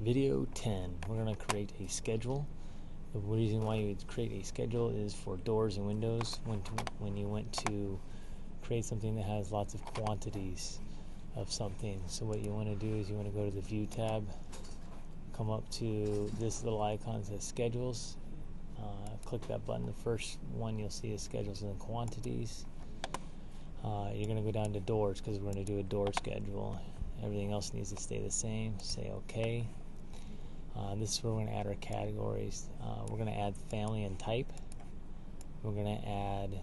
Video 10, we're going to create a schedule. The reason why you would create a schedule is for doors and windows when you want to create something that has lots of quantities of something. So what you want to do is you want to go to the View tab, come up to this little icon that says Schedules, click that button. The first one you'll see is Schedules and Quantities. You're going to go down to Doors because we're going to do a door schedule. Everything else needs to stay the same. Say OK. This is where we're going to add our categories. We're going to add family and type. We're going to add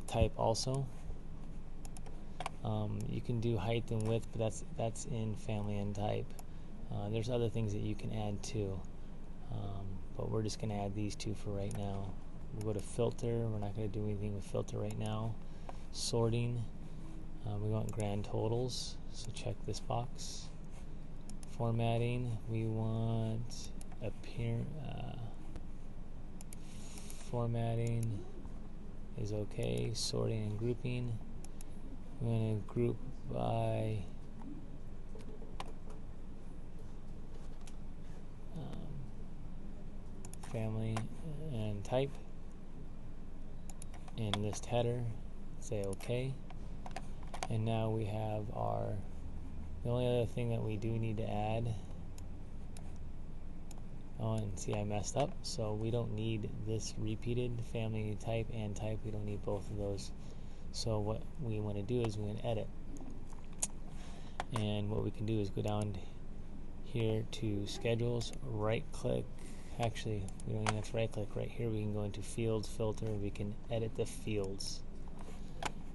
type also. You can do height and width, but that's in family and type. There's other things that you can add too, but we're just going to add these two for right now. We'll go to filter. We're not going to do anything with filter right now. Sorting. We want grand totals, so check this box. Formatting, we want formatting is okay. Sorting and grouping, we're going to group by family and type. And list header, say OK. And now we have the only other thing that we do need to add, and see I messed up, so we don't need this repeated family type and type. We don't need both of those. So what we want to do is we're going to edit, and what we can do is go down here to Schedules, right click. Actually, we don't even have to right click. Right here we can go into Fields, Filter. We can edit the fields.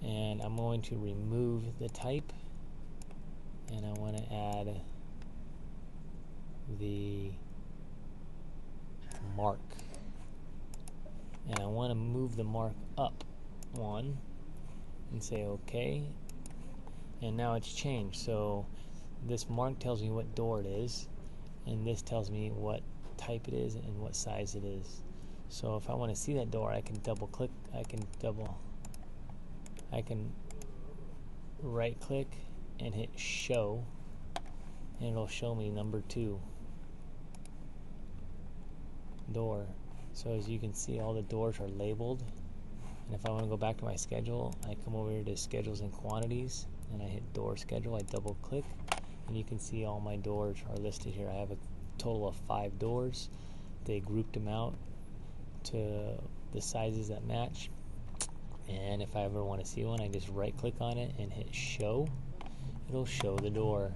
And I'm going to remove the type, and I want to add the mark, and I want to move the mark up one and say OK. And now it's changed, so this mark tells me what door it is, and this tells me what type it is and what size it is. So if I want to see that door, I can double click, I can right click and hit show, and it'll show me number 2 door. So as you can see, all the doors are labeled, and if I want to go back to my schedule, I come over here to Schedules and Quantities, and I hit door schedule. I double click, and you can see all my doors are listed here. I have a total of 5 doors. They grouped them out to the sizes that match. And if I ever want to see one, I just right click on it and hit show. It'll show the door,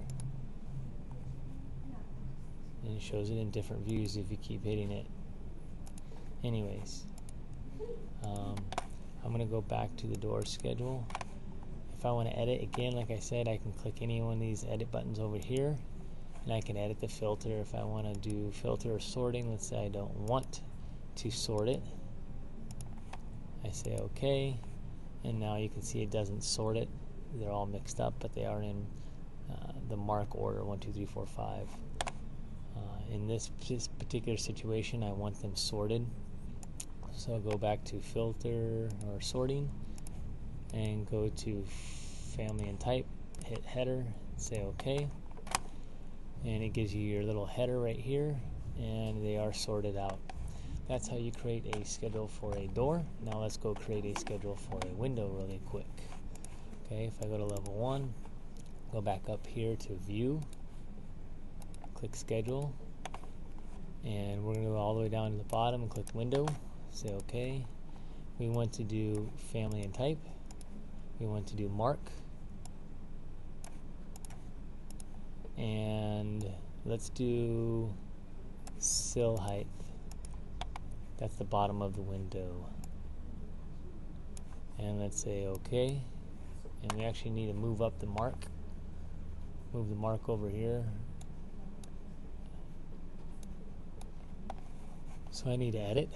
and it shows it in different views if you keep hitting it. Anyways, I'm going to go back to the door schedule. If I want to edit again, like I said, I can click any one of these edit buttons over here, and I can edit the filter. If I want to do filter or sorting, let's say I don't want to sort it, I say OK, and now you can see it doesn't sort it. They're all mixed up, but they are in the mark order 1, 2, 3, 4, 5. In this particular situation, I want them sorted, so I'll go back to filter or sorting and go to family and type, hit header, say OK, and it gives you your little header right here, and they are sorted out. That's how you create a schedule for a door. Now let's go create a schedule for a window really quick. Okay, if I go to level 1, go back up here to View, click Schedule, and we're going to go all the way down to the bottom and click Window, say OK. We want to do family and type. We want to do mark. And let's do sill height. That's the bottom of the window. And let's say OK. And we actually need to move up the mark. Move the mark over here. So I need to edit.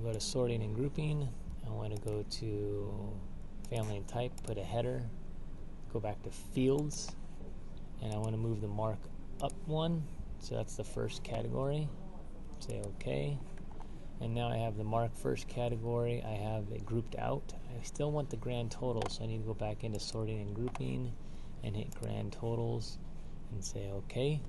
Go to sorting and grouping. I want to go to family and type, put a header, go back to fields, and I want to move the mark up one. So that's the first category. Say OK. And now I have the mark first category. I have it grouped out. I still want the grand total, so I need to go back into sorting and grouping and hit grand totals and say OK.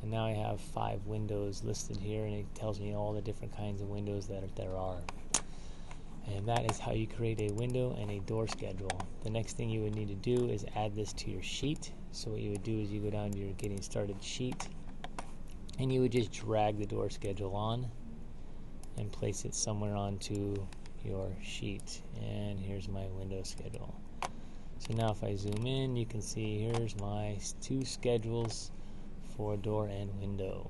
And now I have 5 windows listed here, and it tells me all the different kinds of windows that there are. And that is how you create a window and a door schedule. The next thing you would need to do is add this to your sheet. So what you would do is you go down to your getting started sheet, and you would just drag the door schedule on and place it somewhere onto your sheet. And here's my window schedule. So now if I zoom in, you can see here's my 2 schedules for door and window.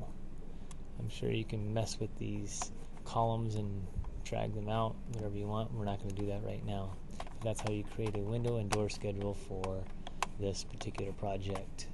I'm sure you can mess with these columns and drag them out, whatever you want. We're not going to do that right now. But that's how you create a window and door schedule for this particular project.